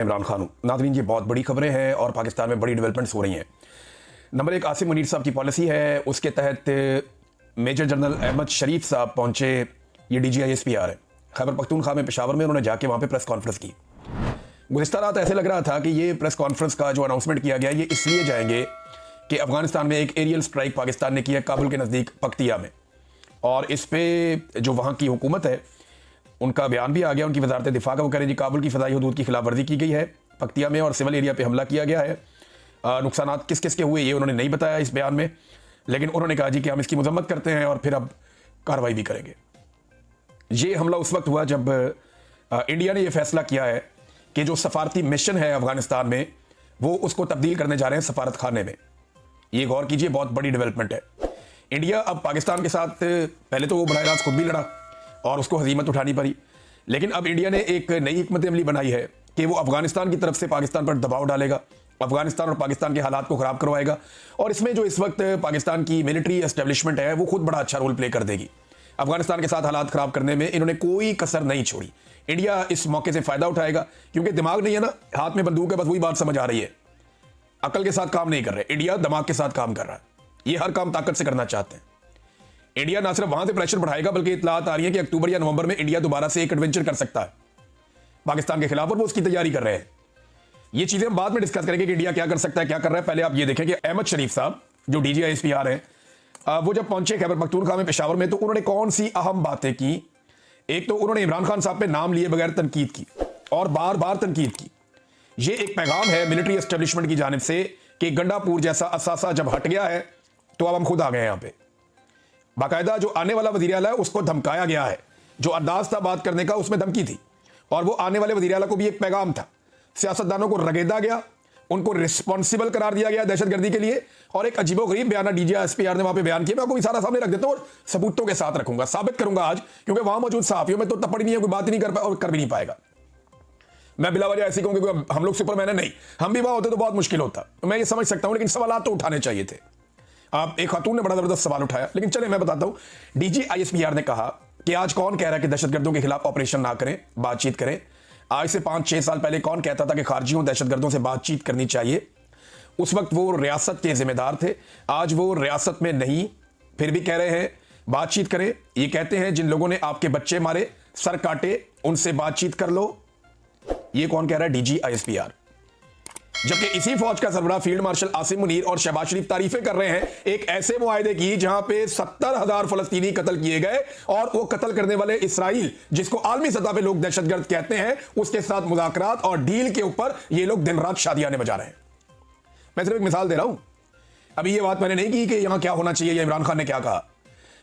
इमरान खान। नाज़रीन, ये बहुत बड़ी खबरें हैं और पाकिस्तान में बड़ी डेवलपमेंट्स हो रही हैं। नंबर एक, आसिम मुनीर साहब की पॉलिसी है, उसके तहत मेजर जनरल अहमद शरीफ साहब पहुंचे। ये DGISPR है, खैबर पख्तूनख्वा में, पेशावर में। उन्होंने जाके वहाँ पे प्रेस कॉन्फ्रेंस की। गुज़िश्ता रात ऐसे लग रहा था कि ये प्रेस कॉन्फ्रेंस का जो अनाउंसमेंट किया गया, ये इसलिए जाएंगे कि अफगानिस्तान में एक एरियल स्ट्राइक पाकिस्तान ने किया काबुल के नज़दीक पक्तिया में, और इस पर जो वहाँ की हुकूमत है उनका बयान भी आ गया। उनकी वजारत दिफा का वो कह रहे जी काबुल की फ़दाई हदूद की खिलाफ वर्जी की गई है पक्तिया में और सिविल एरिया पे हमला किया गया है। नुकसान किस किस के हुए ये उन्होंने नहीं बताया इस बयान में, लेकिन उन्होंने कहा जी कि हम इसकी मजम्मत करते हैं और फिर अब कार्रवाई भी करेंगे। ये हमला उस वक्त हुआ जब इंडिया ने यह फैसला किया है कि जो सफारती मिशन है अफगानिस्तान में वो उसको तब्दील करने जा रहे हैं सफारत खाने में। ये गौर कीजिए, बहुत बड़ी डेवलपमेंट है। इंडिया अब पाकिस्तान के साथ, पहले तो वो बराह रास्त खुद भी लड़ा और उसको हजीमत उठानी पड़ी, लेकिन अब इंडिया ने एक नई हिकमत अमली बनाई है कि वो अफगानिस्तान की तरफ से पाकिस्तान पर दबाव डालेगा, अफगानिस्तान और पाकिस्तान के हालात को खराब करवाएगा, और इसमें जो इस वक्त पाकिस्तान की मिलिट्री एस्टेब्लिशमेंट है वो खुद बड़ा अच्छा रोल प्ले कर देगी। अफगानिस्तान के साथ हालात खराब करने में इन्होंने कोई कसर नहीं छोड़ी। इंडिया इस मौके से फायदा उठाएगा, क्योंकि दिमाग नहीं है ना, हाथ में बंदूक है, बस वही बात समझ आ रही है। अकल के साथ काम नहीं कर रहे, इंडिया दिमाग के साथ काम कर रहा है। ये हर काम ताकत से करना चाहते हैं। इंडिया ना सिर्फ वहां से प्रेशर बढ़ाएगा, बल्कि इत्तलात आ रही है कि अक्टूबर या नवंबर में इंडिया दोबारा से एक एडवेंचर कर सकता है पाकिस्तान के खिलाफ, और वो उसकी तैयारी कर रहे हैं। ये चीजें हम बाद में डिस्कस करेंगे कि इंडिया क्या कर सकता है, क्या कर रहा है। पहले आप ये देखें कि अहमद शरीफ साहब जो DGISPR हैं, वो जब पहुंचे खैबर पख्तूनख्वा में, पेशावर में, तो उन्होंने कौन सी अहम बातें की। एक तो उन्होंने इमरान खान साहब पे नाम लिए बगैर तनकीद की, और बार बार तनकीद की। ये एक पैगाम है मिलिट्री एस्टेब्लिशमेंट की जानिब से कि गंडापुर जैसा असासा जब हट गया है तो अब हम खुद आ गए यहां पे। बाकायदा जो आने वाला वज़ीर आला है उसको धमकाया गया है, जो अंदाज था बात करने का उसमें धमकी थी, और वो आने वाले वज़ीर आला को भी एक पैगाम था। सियासतदानों को रगेदा गया, उनको रिस्पॉन्सिबल करार दिया गया दहशतगर्दी के लिए, और एक अजीबोगरीब बयान DGISPR ने वहां पे बयान किया। मैं आपको भी सारा सामने रख देता हूं और सबूतों के साथ रखूंगा, साबित करूंगा आज, क्योंकि वहां मौजूद सहाफियों में तो तपड़ नहीं है, कोई बात ही नहीं कर पाया और कर भी नहीं पाएगा। मैं बिला वजह ऐसी कहूंगा कि हम लोग सुपरमैन है, नहीं, हम भी वहां होते तो बहुत मुश्किल होता। मैं ये समझ सकता हूं, लेकिन सवाल तो उठाने चाहिए थे। आप एक खातून ने बड़ा जबरदस्त सवाल उठाया, लेकिन चले मैं बताता हूं। DGISPR ने कहा कि आज कौन कह रहा है कि दहशतगर्दों के खिलाफ ऑपरेशन ना करें, बातचीत करें। आज से 5-6 साल पहले कौन कहता था कि खारजियों दहशतगर्दों से बातचीत करनी चाहिए? उस वक्त वो रियासत के जिम्मेदार थे, आज वो रियासत में नहीं, फिर भी कह रहे हैं बातचीत करें। ये कहते हैं जिन लोगों ने आपके बच्चे मारे, सर काटे, उनसे बातचीत कर लो। ये कौन कह रहा है? DGISPR। जबकि इसी फौज का सरबराह फील्ड मार्शल आसिम मुनीर और शहबाज शरीफ तारीफें कर रहे हैं एक ऐसे मुआहदे की जहां पे 70,000 फलस्तीनी कत्ल किए गए, और वो कत्ल करने वाले इसराइल, जिसको आलमी सतह पे लोग दहशतगर्द कहते हैं, उसके साथ मुज़ाकरात और डील के ऊपर ये लोग दिन रात शादियां बजा रहे हैं। मैं सिर्फ एक मिसाल दे रहा हूं। अभी ये बात मैंने नहीं की कि यहां क्या होना चाहिए या इमरान खान ने क्या कहा।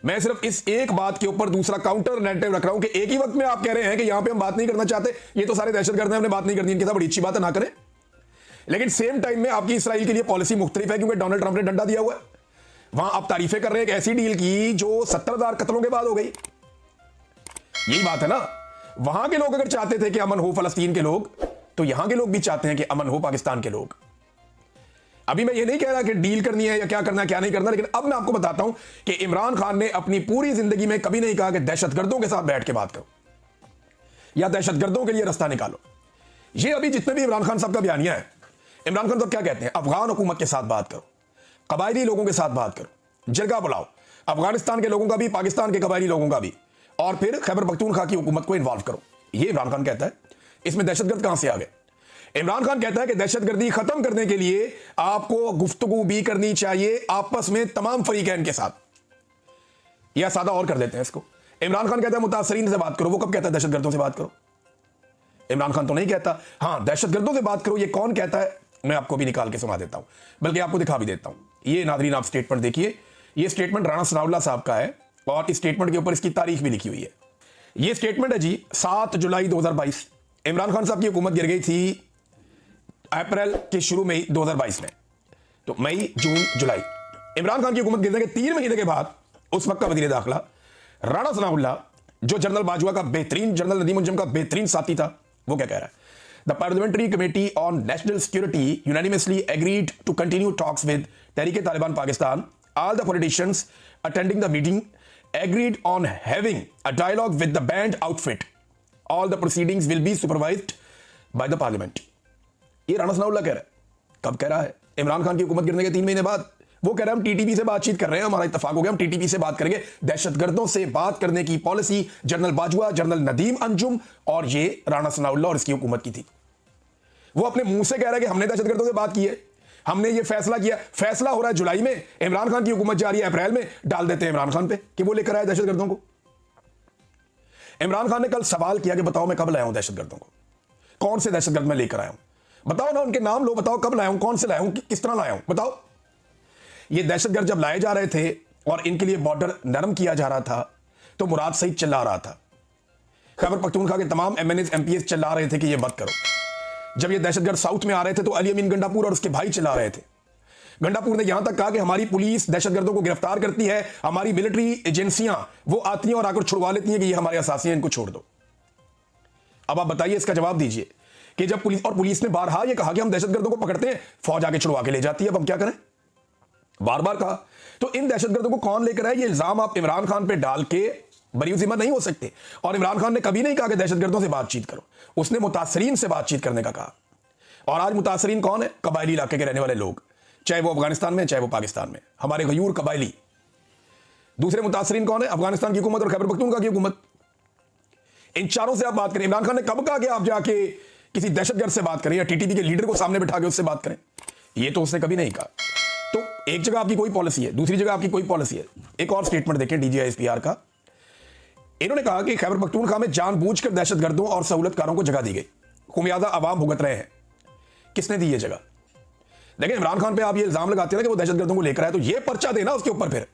मैं सिर्फ इस एक बात के ऊपर दूसरा काउंटर नैरेटिव रख रहा हूं कि एक ही वक्त में आप कह रहे हैं कि यहां पे हम बात नहीं करना चाहते, ये तो सारे दहशतगर्द हैं, हमने बात नहीं करनी, इनके साथ बड़ी अच्छी बात है, ना करें। लेकिन सेम टाइम में आपकी इसराइल के लिए पॉलिसी मुख्तलिफ है, क्योंकि डोनाल्ड ट्रंप ने डंडा दिया हुआ है। वहां आप तारीफें कर रहे हैं एक ऐसी डील की जो 70,000 कत्लों के बाद हो गई। यही बात है ना। वहां के लोग अगर चाहते थे कि अमन हो फलस्तीन के लोग, तो यहां के लोग भी चाहते हैं कि अमन हो पाकिस्तान के लोग। अभी मैं ये नहीं कह रहा कि डील करनी है या क्या करना है क्या नहीं करना, लेकिन अब मैं आपको बताता हूं कि इमरान खान ने अपनी पूरी जिंदगी में कभी नहीं कहा कि दहशतगर्दों के साथ बैठ के बात करो या दहशतगर्दों के लिए रास्ता निकालो। ये अभी जितने भी इमरान खान साहब का बयानिया है, इमरान खान साहब क्या कहते हैं? अफगान हुकूमत के साथ बात करो, कबायली लोगों के साथ बात करो, जरगा बुलाओ, अफगानिस्तान के लोगों का भी, पाकिस्तान के कबायली लोगों का भी, और फिर खैबर पख्तूनख्वा की हुकूमत को इन्वॉल्व करो। ये इमरान खान कहता है। इसमें दहशतगर्द कहां से आ गए? इमरान खान कहता है कि दहशतगर्दी खत्म करने के लिए आपको गुफ्तगू भी करनी चाहिए आपस में तमाम फरीकैन के साथ। या सादा और कर देते हैं इसको, इमरान खान कहता है मुतासरीन से बात करो। वो कब कहता है दहशतगर्दों से बात करो? इमरान खान तो नहीं कहता। हां, दहशतगर्दों से बात करो, ये कौन कहता है? मैं आपको भी निकाल के सुना देता हूं, बल्कि आपको दिखा भी देता हूं। ये नाज़रीन आप स्टेटमेंट देखिए। ये स्टेटमेंट राणा सनाउल्लाह साहब का है, और इस स्टेटमेंट के ऊपर इसकी तारीख भी लिखी हुई है। ये स्टेटमेंट है जी 7 जुलाई 2022। इमरान खान साहब की हुकूमत गिर गई थी अप्रैल के शुरू में 2022 में, तो मई, जून, जुलाई। इमरान खान की हुकूमत गिरने के 3 महीने के बाद उस वक्त का वजीर दाखिला राणा सनाउल्लाह, जो जनरल बाजवा का बेहतरीन, जनरल नदीम मुंजम का बेहतरीन साथी था, वो क्या कह रहा है? The parliamentary committee on national security unanimously agreed to continue talks with Tehrik Taliban Pakistan. All the politicians attending the meeting agreed on having a dialogue with the banned outfit. All the proceedings will be supervised by the parliament. ये राणा सनाउल्लाह कह रहा है। कब कह रहा है? इमरान खान की हुकूमत गिरने के 3 महीने बाद। वो कह रहे हैं हम टीटीपी से बातचीत कर रहे हैं, हमारा इत्तेफाक हो गया, हम टीटीपी से बात करेंगे। दहशतगर्दों से बात करने की policy general Bajwa, general Nadeem Anjum और ये राणा सनाउल्लाह और इसकी हुकूमत की थी। वो अपने मुंह से कह रहा है कि हमने दहशतगर्दों से बात की है, हमने ये फैसला किया। फैसला हो रहा है जुलाई में, इमरान खान की हुकूमत जा रही है अप्रैल में, डाल देते हैं इमरान खान पे कि वो लेकर आए दहशतगर्दों को। इमरान खान ने कल सवाल किया कि बताओ मैं कब लाया हूं दहशतगर्दों को, कौन से दहशतगर्द मैं लेकर आया हूं, बताओ ना, उनके नाम लो, बताओ कब लाया हूं, कौन से लाया हूं, किस तरह लाया हूं, बताओ। ये दहशतगर्द जब लाए जा रहे थे और इनके लिए बॉर्डर नरम किया जा रहा था तो मुराद सईद चिल्ला रहा था, खैबर पख्तूनख्वा के तमाम एमएनएस एमपीएस चिल्ला रहे थे कि ये मत करो। जब ये दहशतगर्द साउथ में आ रहे थे तो अली अमीन गंडापुर और उसके भाई चिल्ला रहे थे। गंडापुर ने यहां तक कहा कि हमारी पुलिस दहशतगर्दों को गिरफ्तार करती है, हमारी मिलिट्री एजेंसियां वो आती हैं और आकर छुड़वा लेती हैं कि ये हमारे असासी हैं, इनको छोड़ दो। अब आप बताइए, इसका जवाब दीजिए कि जब पुलिस ने बारहा ये कहा कि हम दहशतगर्दों को पकड़ते हैं, फौज आके छुड़वा के ले जाती है, अब हम क्या करें? बार बार कहा। तो इन दहशतगर्दों को कौन लेकर आए? ये इल्जाम आप इमरान खान पे डाल के बरी जिम्मा नहीं हो सकते। और इमरान खान ने कभी नहीं कहा कि दहशतगर्दों से बातचीत करो, उसने मुतासरीन से बातचीत करने का कहा। और आज मुतासरीन कौन है? कबायली इलाके के रहने वाले लोग, चाहे वो अफगानिस्तान में चाहे वो पाकिस्तान में, हमारे गयूर कबायली। दूसरे मुतासरीन कौन है? अफगानिस्तान की हुकूमत और खैबर पख्तूनख्वा की हुकूमत। इन चारों से आप बात करें। इमरान खान ने कब कहा कि आप जाके किसी दहशतगर्द से बात करें या टीटीपी के लीडर को सामने बिठा के उससे बात करें? ये तो उसने कभी नहीं कहा। तो एक जगह आपकी कोई पॉलिसी है, दूसरी जगह आपकी कोई पॉलिसी है। एक और स्टेटमेंट देखें डीजीआईएसपीआर का। इन्होंने कहा कि खैबर पख्तूनख्वा में जानबूझकर दहशतगर्दों और सहूलतकारों को जगह दी गई, खुमियाजा अवाम भुगत रहे हैं। किसने दी ये जगह? देखिए, इमरान खान पे आप ये इल्जाम लगाते हैं ना कि वो दहशतगर्दों को लेकर आए, तो ये पर्चा देना उसके ऊपर, फिर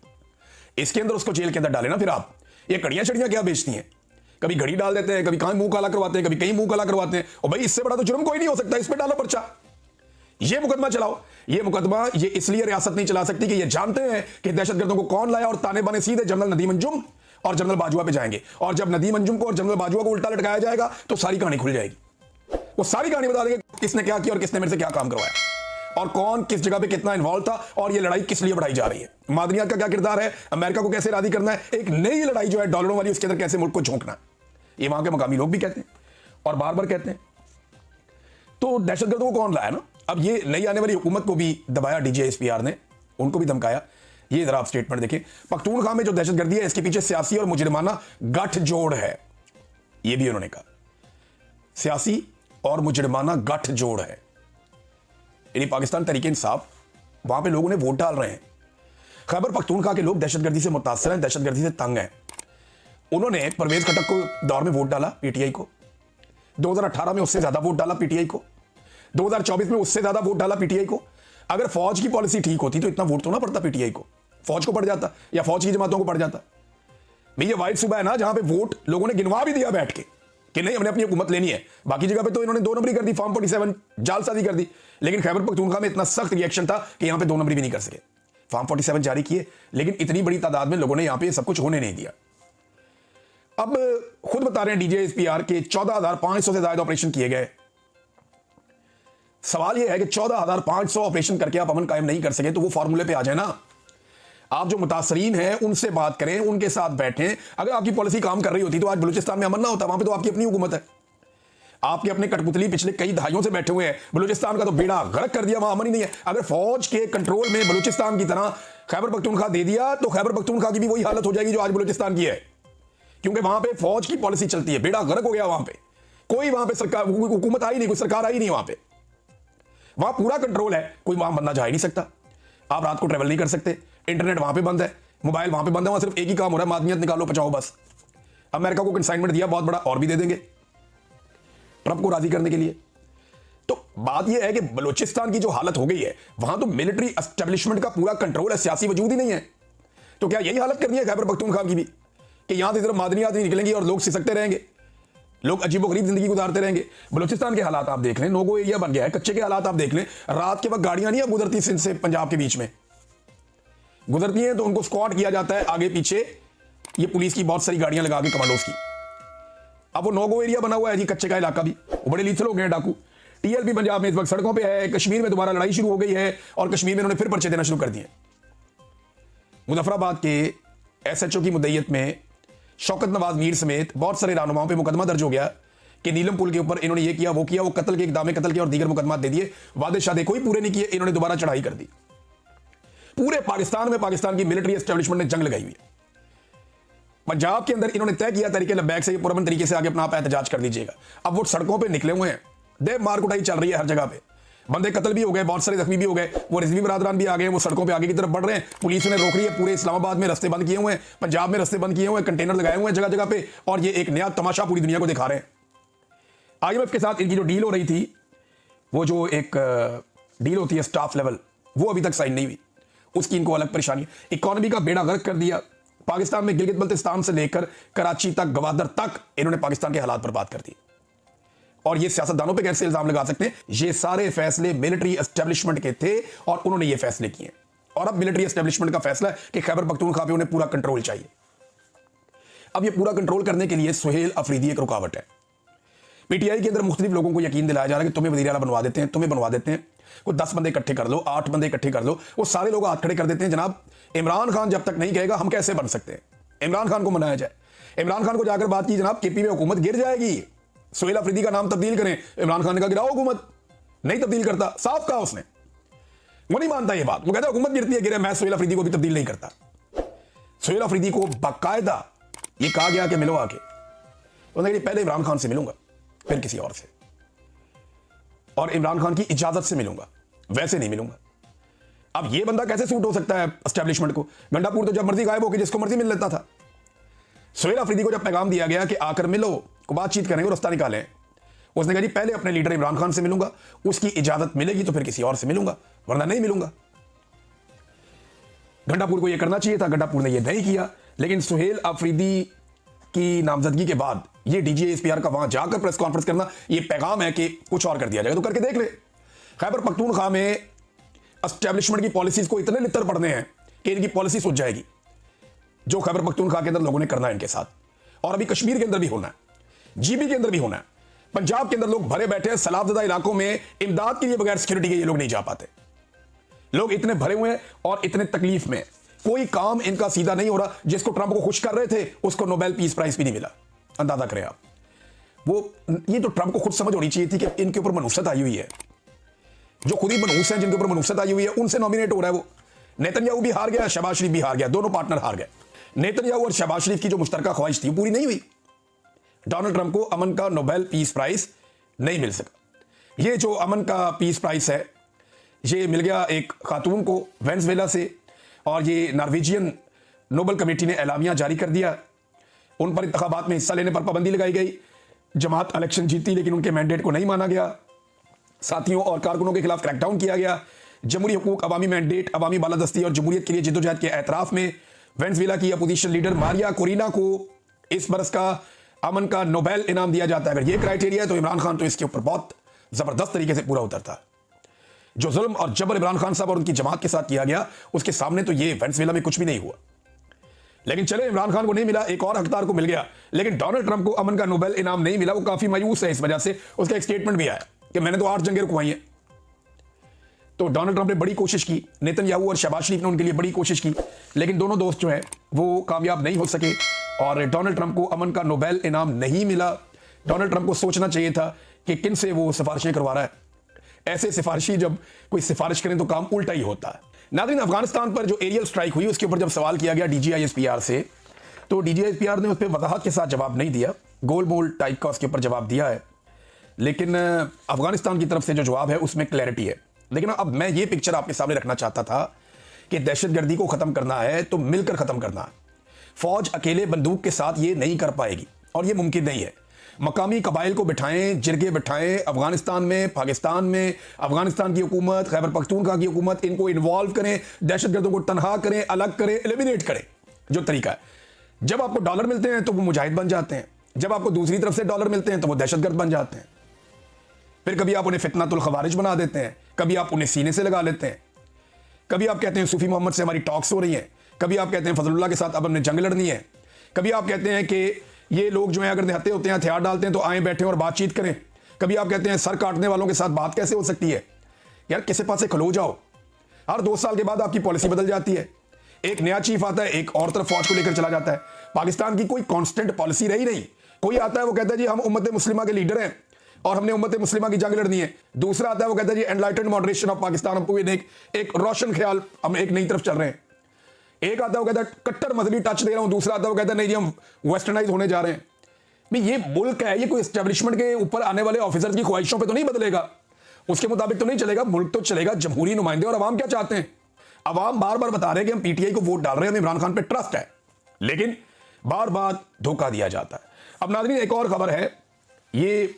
इसके अंदर उसको जेल के अंदर डाले ना। फिर आप ये कड़ियां छड़ियां क्या बेचती हैं? कभी घड़ी डाल देते हैं, कभी कहां मुंह काला करवाते हैं, कभी कहीं मुंह काला करवाते हैं। और भाई इससे बड़ा तो जुर्म कोई नहीं हो सकता, इस पर डालो पर्चा, ये मुकदमा चलाओ। ये मुकदमा ये इसलिए रियासत नहीं चला सकती कि ये जानते हैं कि दहशतगर्दों को कौन लाया, और ताने बाने सीधे जनरल नदीम अंजुम और जनरल बाजवा पे जाएंगे। और जब नदीम अंजुम को और जनरल बाजवा को उल्टा लटकाया जाएगा तो सारी कहानी खुल जाएगी। वो सारी कहानी बता देंगे किसने क्या किया और किसने मेरे से क्या काम करवाया और कौन किस जगह पे कितना इन्वॉल्व था और ये लड़ाई किस लिए बढ़ाई जा रही है। मादनियात का क्या किरदार है, अमेरिका को कैसे राजी करना है, एक नई लड़ाई जो है डॉलरों वाली, उसके अंदर कैसे मुल्क को झोंकना है। ये वहां के मकामी लोग भी कहते हैं और बार बार कहते हैं। तो दहशतगर्दों को कौन लाया ना। अब ये नई आने वाली हुकूमत को भी दबाया डीजीआईएसपीआर ने, उनको भी धमकाया। ये जरा आप स्टेटमेंट देखें। पख्तूनख्वा में जो दहशतगर्दी है इसके पीछे सियासी और मुजरिमाना गठजोड़ है, ये भी उन्होंने कहा। सियासी और मुजरिमाना गठजोड़ है, यानी पाकिस्तान तहरीक इंसाफ, वहां पे लोगों ने वोट डाल रहे हैं। खैबर पख्तूनख्वा के लोग दहशतगर्दी से मुतासर हैं, दहशतगर्दी से तंग हैं। उन्होंने परवेज खटक को दौर में वोट डाला पीटीआई को, 2018 में उससे ज्यादा वोट डाला पीटीआई को, 2024 में उससे ज्यादा वोट डाला पीटीआई को। अगर फौज की पॉलिसी ठीक होती तो इतना वोट तो ना पड़ता पीटीआई को, फौज को पड़ जाता या फौज की जमातों को पड़ जाता। भाई ये वाइट सूबा है ना जहां पे वोट लोगों ने गिनवा भी दिया बैठ के कि नहीं हमने अपनी हुकूमत लेनी है। बाकी जगह पे तो इन्होंने 2 नंबरी कर दी, फॉर्म 47 जालसाजी कर दी। लेकिन खैबर पख्तूनख्वा में इतना सख्त रिएक्शन था कि यहां पे 2 नंबरी भी नहीं कर सके, फॉर्म 47 जारी किए, लेकिन इतनी बड़ी तादाद में लोगों ने यहां पे सब कुछ होने नहीं दिया। अब खुद बता रहे हैं डीजीआईएसपीआर के 14,500 से ज्यादा ऑपरेशन किए गए। सवाल यह है कि 14,500 ऑपरेशन करके आप अमन कायम नहीं कर सके तो वो फॉर्मूले पे आ जाए ना। आप जो मुतासरीन हैं उनसे बात करें, उनके साथ बैठें। अगर आपकी पॉलिसी काम कर रही होती तो आज बलूचिस्तान में अमन ना होता, वहां पे तो आपकी अपनी हुकूमत है। आपके अपने कठपुतली पिछले कई दहाइयों से बैठे हुए हैं, बलूचिस्तान का तो बेड़ा गर्क कर दिया, वहां अमन ही नहीं है। अगर फौज के कंट्रोल में बलूचिस्तान की तरह खैबर पख्तूनख्वा दे दिया तो खैबर पख्तूनख्वा की भी वही हालत हो जाएगी जो आज बलूचिस्तान की है, क्योंकि वहां पे फौज की पॉलिसी चलती है। बेड़ा गर्क हो गया वहां पे, कोई वहां पे सरकार हुकूमत आई नहीं, कोई सरकार आई नहीं वहां पे, वहां पूरा कंट्रोल है, कोई वहां बंदा जा ही नहीं सकता। आप रात को ट्रेवल नहीं कर सकते, इंटरनेट वहां पे बंद है, मोबाइल वहां पे बंद है, वहां सिर्फ एक ही काम हो रहा है, मादनियत निकालो बचाओ बस। अमेरिका को कंसाइनमेंट दिया बहुत बड़ा, और भी दे देंगे ट्रंप को राजी करने के लिए। तो बात यह है कि बलूचिस्तान की जो हालत हो गई है वहां तो मिलिट्री एस्टेब्लिशमेंट का पूरा कंट्रोल है, सियासी वजूद ही नहीं है। तो क्या यही हालत करनी है खैबर पख्तूनख्वा की भी कि यहां से सिर्फ मादनियात नहीं निकलेंगी और लोग सिसकते रहेंगे, लोग अजीबोगरीब जिंदगी गुजारते रहेंगे। बलूचिस्तान के हालात आप देख लें, नोगो एरिया बन गया है, कच्चे के हालात आप देख लें। रात के वक्त गाड़ियां नहीं अब गुजरती सिंध से पंजाब के बीच में, गुजरती हैं तो उनको स्क्वाड किया जाता है आगे पीछे, ये पुलिस की बहुत सारी गाड़ियां लगा के कमांडोज की। अब वो नोगो एरिया बना हुआ है जी, कच्चे का इलाका भी, वो बड़े लीथल हो गए हैं डाकू। टीएलपी पंजाब में इस वक्त सड़कों पे है, कश्मीर में दोबारा लड़ाई शुरू हो गई है और कश्मीर में उन्होंने फिर पर्चे देना शुरू कर दिए। मुजफ्फराबाद के एसएचओ की मुद्दईयत में शौकत नवाज मीर समेत बहुत सारे रहनुमाओं पे मुकदमा दर्ज हो गया कि नीलम पुल के ऊपर इन्होंने ये किया, वो कत्ल के इक़दाम कत्ल के और दीगर मुकदमा दे दिए, वादे शादे कोई पूरे नहीं किए, इन्होंने दोबारा चढ़ाई कर दी। पूरे पाकिस्तान में पाकिस्तान की मिलिट्री एस्टेब्लिशमेंट ने जंग लगाई हुई है। पंजाब के अंदर इन्होंने तय किया तरीके लबैक से ये पुरअमन तरीके से आगे अपना आप एहतजाज कर दीजिएगा। अब वो सड़कों पे निकले हुए हैं, देव मार कुटाई चल रही है हर जगह पे, बंदे कत्ल भी हो गए, बहुत सारे जख्मी भी हो गए, वो रिजवी बरादरान भी आ गए, वो सड़कों पे आगे की तरफ बढ़ रहे हैं, पुलिस ने रोक रही है, पूरे इस्लामाबाद में रास्ते बंद किए हुए हैं, पंजाब में रास्ते बंद किए हुए हैं, कंटेनर लगाए हुए हैं जगह जगह पे, और ये एक नया तमाशा पूरी दुनिया को दिखा रहे हैं। IMF के साथ इनकी जो डील हो रही थी, वो जो एक डील होती है स्टाफ लेवल, वो अभी तक साइन नहीं हुई, उसकी इनको अलग परेशानी। इकोनॉमी का बेड़ा गर्क कर दिया पाकिस्तान में, गिलगित बल्तिस्तान से लेकर कराची तक, गवादर तक इन्होंने पाकिस्तान के हालात बर्बाद कर दिए। और ये सियासतदानों पे कैसे इल्जाम लगा सकते हैं? ये सारे फैसले मिलिट्री एस्टेब्लिशमेंट के थे और उन्होंने ये फैसले किए। और अब मिलिट्री एस्टेब्लिशमेंट का फैसला है कि खैबर पख्तूनख्वा पे उन्हें पूरा कंट्रोल चाहिए। अब ये पूरा कंट्रोल करने के लिए सुहेल अफरीदी एक रुकावट है। PTI के अंदर मुख्तलिफ लोगों को यकीन दिलाया जा रहा है कि तुम्हें वज़ीर आला बनवा देते हैं, तुम्हें बनवा देते हैं, कोई 10 बंदे इकट्ठे कर लो, 8 बंदे इकट्ठे कर लो, वो सारे लोग हाथ खड़े कर देते हैं, जनाब इमरान खान जब तक नहीं कहेगा हम कैसे बन सकते हैं, इमरान खान को मनाया जाए। इमरान खान को जाकर बात की, जनाब KP में हुकूमत गिर जाएगी, सुहेल अफरीदी का नाम तब्दील करें। इमरान खान ने कहा गिराओ हुकूमत, नहीं तब्दील करता, साफ कहा उसने, वो नहीं मानता ये बात, वो कहता है हुकूमत गिरती है, गिरे, मैं सुहेल अफरीदी को भी तब्दील नहीं करता। सुहेल अफरीदी को बाकायदा ये कहा गया कि मिलो आके, उन्होंने पहले इमरान खान से मिलूंगा फिर किसी और से, और इमरान खान की इजाजत से मिलूंगा, वैसे नहीं मिलूंगा। अब ये बंदा कैसे सूट हो सकता है एस्टेब्लिशमेंट को? गंडापुर तो जब मर्जी गायब होकर जिसको मर्जी मिल लेता था। सुहेल अफरीदी को जब पैगाम दिया गया कि आकर मिलो, को बातचीत करेंगे, रास्ता निकालें, उसने कहा जी पहले अपने लीडर इमरान खान से मिलूंगा, उसकी इजाजत मिलेगी तो फिर किसी और से मिलूंगा, वरना नहीं मिलूंगा। गंडापुर को यह करना चाहिए था, गंडापुर ने यह नहीं किया। लेकिन सुहेल अफरीदी की नामजदगी के बाद ये DGA-SPR का वहां जाकर प्रेस कॉन्फ्रेंस करना, ये पैगाम है कि कुछ और कर दिया जाएगा, तो करके देख ले। खैबर पख्तूनख्वा में एस्टेब्लिशमेंट की पॉलिसीज को इतने लितर पड़ने हैं कि इनकी पॉलिसी सूझ जाएगी, जो खैबर पख्तूनख्वा के अंदर लोगों ने करना है इनके साथ, और अभी कश्मीर के अंदर भी होना है, GB के अंदर भी होना है, पंजाब के अंदर लोग भरे बैठे हैं, सैलाबज़दा इलाकों में इमदाद के लिए बगैर सिक्योरिटी के ये लोग नहीं जा पाते। लोग इतने भरे हुए हैं और इतने तकलीफ में, कोई काम इनका सीधा नहीं हो रहा। जिसको ट्रंप को खुश कर रहे थे उसको नोबेल पीस प्राइज भी नहीं मिला, अंदाजा करें आप। वो ये तो ट्रंप को खुद समझ होनी चाहिए थी कि इनके ऊपर मनूसत आई हुई है, जो खुद ही मनूस हैं, जिनके ऊपर मनूसत आई हुई है, उनसे नॉमिनेट हो रहा है वो। नेतन्याहू भी हार गया, शहबाज शरीफ भी हार गया, दोनों पार्टनर हार गए। नेतन्याहू और शहबाज शरीफ की जो मुश्तरका ख्वाहिश थी पूरी नहीं हुई। डोनाल्ड ट्रंप को अमन का नोबेल पीस प्राइज नहीं मिल सका। ये जो अमन का पीस प्राइज है ये मिल गया एक खातून को वेनेजुएला से, और ये नॉर्वेजियन नोबेल कमेटी ने एलामिया जारी कर दिया। उन पर इंतखाबात में हिस्सा लेने पर पाबंदी लगाई गई। जमात इलेक्शन जीती लेकिन उनके मैंडेट को नहीं माना गया। साथियों और कारकुनों के खिलाफ क्रैकडाउन किया गया। जमहूरी हुकूक, अवामी मैंडेट, अवामी बालादस्ती और जमहूरियत के लिए जिद्दोजहद के एतराफ में वेनेजुएला की अपोजिशन लीडर मारिया कोरिना को इस बरस का अमन का नोबेल इनाम दिया जाता है। अगर ये क्राइटेरिया है तो इमरान खान तो इसके ऊपर बहुत जबरदस्त तरीके से पूरा उतरता। जो जुल्म और जबर इमरान खान साहब और उनकी जमात के साथ किया गया उसके सामने तो ये वेनेजुएला में कुछ भी नहीं हुआ। लेकिन चले, इमरान खान को नहीं मिला, एक और हकदार को मिल गया, लेकिन डोनाल्ड ट्रंप को अमन का नोबेल इनाम नहीं मिला। वो काफी मायूस है इस वजह से। उसका एक स्टेटमेंट भी आया कि मैंने तो 8 जंगें रुकवाई हैं। तो डोनाल्ड ट्रंप ने बड़ी कोशिश की, नेतन्याहू और शहबाज शरीफ ने उनके लिए बड़ी कोशिश की, लेकिन दोनों दोस्त जो है वो कामयाब नहीं हो सके और डोनाल्ड ट्रंप को अमन का नोबेल इनाम नहीं मिला। डोनाल्ड ट्रंप को सोचना चाहिए था कि किन से वो सिफारिशें करवा रहा है। ऐसे सिफारिशी जब कोई सिफारिश करें तो काम उल्टा ही होता है। नाज़रीन, अफगानिस्तान पर जो एरियल स्ट्राइक हुई उसके ऊपर जब सवाल किया गया DGI-SPR से, तो DGI-SPR ने उस पर वजाहत के साथ जवाब नहीं दिया, गोल मोल टाइप का उसके ऊपर जवाब दिया है। लेकिन अफगानिस्तान की तरफ से जो जवाब है उसमें क्लैरिटी है। लेकिन अब मैं ये पिक्चर आपके सामने रखना चाहता था कि दहशतगर्दी को ख़त्म करना है तो मिलकर ख़त्म करना है। फौज अकेले बंदूक के साथ ये नहीं कर पाएगी और ये मुमकिन नहीं है। मकामी कबाइल को बिठाएं, जिरगे बिठाएं, अफगानिस्तान में, पाकिस्तान में, अफगानिस्तान की हुकूमत, खैबर पख्तूनख्वा की हुकूमत, इनको इन्वॉल्व करें, दहशतगर्दों को तनहा करें, अलग करें, एलिमिनेट करें। जो तरीका है, जब आपको डॉलर मिलते हैं तो वो मुजाहिद बन जाते हैं, जब आपको दूसरी तरफ से डॉलर मिलते हैं तो वो दहशतगर्द बन जाते हैं। फिर कभी आप उन्हें फितनातुल खवारिज बना देते हैं, कभी आप उन्हें सीने से लगा लेते हैं, कभी आप कहते हैं सूफी मोहम्मद से हमारी टॉक्स हो रही हैं, कभी आप कहते हैं फजलुल्लाह के साथ अब हमने जंग लड़नी है, कभी आप कहते हैं कि ये लोग जो हैं अगर निहत्ते होते हैं, हथियार डालते हैं तो आए बैठे और बातचीत करें, कभी आप कहते हैं सर काटने वालों के साथ बात कैसे हो सकती है। यार किसी पास से खलो जाओ। हर 2 साल के बाद आपकी पॉलिसी बदल जाती है, एक नया चीफ आता है, एक और तरफ फौज को लेकर चला जाता है। पाकिस्तान की कोई कांस्टेंट पॉलिसी रही नहीं। कोई आता है वो कहता है जी हम उम्मत मुस्लिमा के लीडर हैं और हमने उम्मत मुस्लिमा की जंग लड़नी है। दूसरा आता है वो कहता है जी एनलाइटेंड मॉडरेशन ऑफ पाकिस्तान, हमको एक रोशन ख्याल, हम एक नई तरफ चल रहे हैं। एक आता है वो कहता है कट्टर मजहबी टच दे रहा हूं, दूसरा आता है वो कहता है नहीं जी हम वेस्टर्नाइज होने जा रहे हैं। भाई ये मुल्क है, ये कोई एस्टेब्लिशमेंट के ऊपर आने वाले ऑफिसर की ख्वाहिशों पे तो नहीं बदलेगा, उसके मुताबिक तो नहीं चलेगा। मुल्क तो चलेगा जमहूरी नुमाइंदे। और अवाम क्या चाहते हैं? अवाम बार बार बता रहे हैं कि हम पीटीआई को वोट डाल रहे हैं, हमें इमरान खान पे ट्रस्ट है, लेकिन बार बार धोखा दिया जाता है। अब नाज़रीन एक और खबर है, ये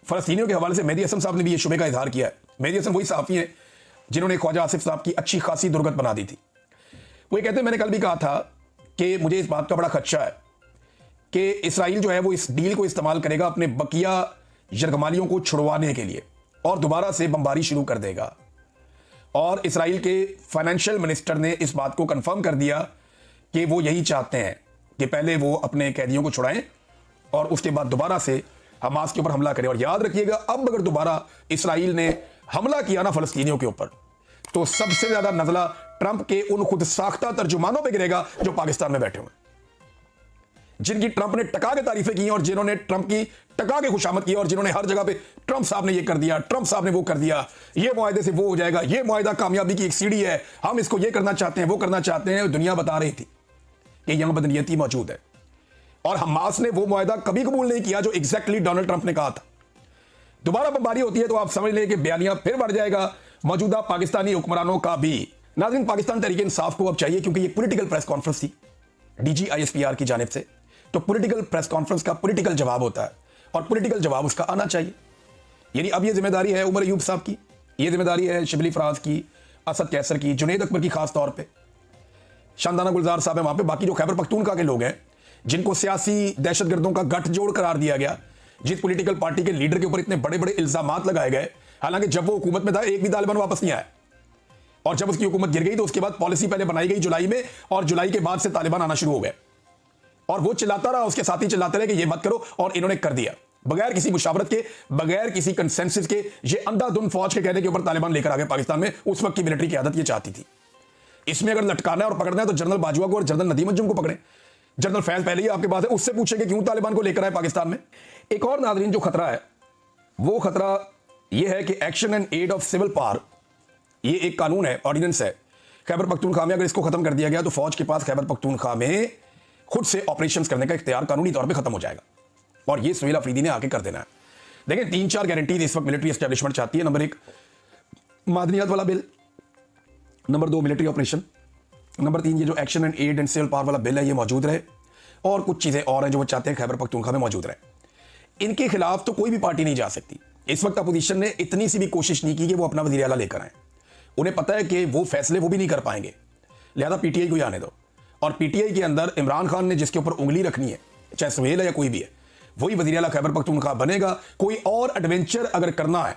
फलस्तीनियों के हवाले से मेहदी हसन साहब ने भी ये शुबे का इजहार किया है। मेहदी हसन वही सहाफ़ी हैं जिन्होंने ख्वाजा आसिफ साहब की अच्छी खासी दुर्गत बना दी थी। वो ये कहते हैं मैंने कल भी कहा था कि मुझे इस बात का बड़ा खदशा है कि इसराइल जो है वो इस डील को इस्तेमाल करेगा अपने बकिया यरगमालियों को छुड़वाने के लिए और दोबारा से बमबारी शुरू कर देगा। और इसराइल के फाइनेंशियल मिनिस्टर ने इस बात को कंफर्म कर दिया कि वो यही चाहते हैं कि पहले वो अपने कैदियों को छुड़ाएं और उसके बाद दोबारा से हमास के ऊपर हमला करें। और याद रखिएगा, अब अगर दोबारा इसराइल ने हमला किया ना फलस्तीनियों के ऊपर, तो सबसे ज्यादा नजला ट्रंप के उन खुद साख्ता तर्जुमानों पे गिरेगा जो पाकिस्तान में बैठे हुए, जिनकी ट्रंप ने टका के तारीफें की और जिन्होंने ट्रंप की टका के खुशामद की और जिन्होंने हर जगह पे ट्रंप साहब ने ये कर दिया, ट्रंप साहब ने वो कर दिया, ये मुआहदे से वो हो जाएगा, ये मुआहदा कामयाबी की एक सीढ़ी है, हम इसको ये करना चाहते हैं, वो करना चाहते हैं। दुनिया बता रही थी कि यहां बदनीयती मौजूद है। और हमास ने वो मुआहदा कभी कबूल नहीं किया जो एग्जैक्टली डोनाल्ड ट्रंप ने कहा था। दोबारा बमबारी होती है तो आप समझ लें कि बयानिया फिर बढ़ जाएगा मौजूदा पाकिस्तानी हुक्मरानों का भी। नाज़रीन पाकिस्तान तहरीक इंसाफ को अब चाहिए, क्योंकि ये पॉलिटिकल प्रेस कॉन्फ्रेंस थी DGISPR की जानिब से, तो पॉलिटिकल प्रेस कॉन्फ्रेंस का पॉलिटिकल जवाब होता है और पॉलिटिकल जवाब उसका आना चाहिए। यानी अब ये जिम्मेदारी है उमर अयूब साहब की, ये जिम्मेदारी है शिबली फराज की, असद कैसर की, जुनैद अकबर की, खास तौर पे शानदाना गुलजार साहब है वहां पे, बाकी जो खैबर पख्तूनख्वा के लोग हैं जिनको सियासी दहशतगर्दों का गठजोड़ करार दिया गया, जिस पॉलिटिकल पार्टी के लीडर के ऊपर इतने बड़े बड़े इल्जामात लगाए गए, हालांकि जब वो हुकूमत में था एक भी तालिबान वापस नहीं आया, और जब उसकी हुकूमत गिर गई तो उसके बाद पॉलिसी पहले बनाई गई जुलाई में, और जुलाई के बाद से तालिबान आना शुरू हो गए और वो चिल्लाता रहा, उसके साथी चिल्लाते रहे कि ये मत करो, और इन्होंने कर दिया बगैर किसी मुशावरत के, बगैर किसी कंसेंसस के। ये अंधाधुंध फौज के कहने के ऊपर तालिबान लेकर आ गए पाकिस्तान में। उस वक्त की मिलिट्री क़यादत ये चाहती थी। इसमें अगर लटकाना है और पकड़ना है तो जनरल बाजवा को और जनरल नदीम अंजुम को पकड़े। जनरल फैज पहले ही आपके पास है, उससे पूछे कि क्यों तालिबान को लेकर आए पाकिस्तान में। एक और नाज़रीन जो खतरा है वो खतरा यह है कि action and aid of civil power, ये एक कानून है, ऑर्डिनेंस है खैबर पख्तूनख्वा में। अगर इसको खत्म कर दिया गया तो फौज के पास खैबर पख्तूनख्वा में खुद से ऑपरेशंस करने का इख्तियार कानूनी तौर पे खत्म हो जाएगा, और ये सुहेल अफरीदी ने आके कर देना है। देखिए 3-4 गारंटीज इस वक्त मिलिट्री एस्टेब्लिशमेंट चाहती है। नंबर 1 मादनियात वाला bill, number 2 military operation, number 3 ये जो action and aid and civil power वाला बिल है ये मौजूद रहे, और कुछ चीजें और हैं जो वो चाहते हैं खैबर पख्तूनख्वा में मौजूद रहे। इनके खिलाफ तो कोई भी पार्टी नहीं जा सकती। इस वक्त अपोजिशन ने इतनी सी भी कोशिश नहीं की कि वो अपना वज़ीर आला लेकर आए। उन्हें पता है कि वो फैसले वो भी नहीं कर पाएंगे, लिहाजा पीटीआई को ही आने दो। और पीटीआई के अंदर इमरान खान ने जिसके ऊपर उंगली रखनी है, चाहे सुहेल है या कोई भी है, वही वज़ीर आला खैबर पख्तूनख्वा बनेगा। कोई और एडवेंचर अगर करना है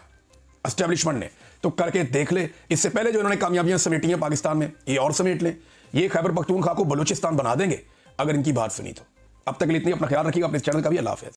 एस्टेब्लिशमेंट ने तो करके देख ले। इससे पहले जो इन्होंने कामयाबियां समेटी हैं पाकिस्तान में, ये और समेट लें। ये खैबर पख्तूनख्वा को बलूचिस्तान बना देंगे अगर इनकी बात सुनी तो। अब तक के लिए इतनी, अपना ख्याल रखिएगा, अपने चैनल का भी। अल्लाह हाफ़िज़।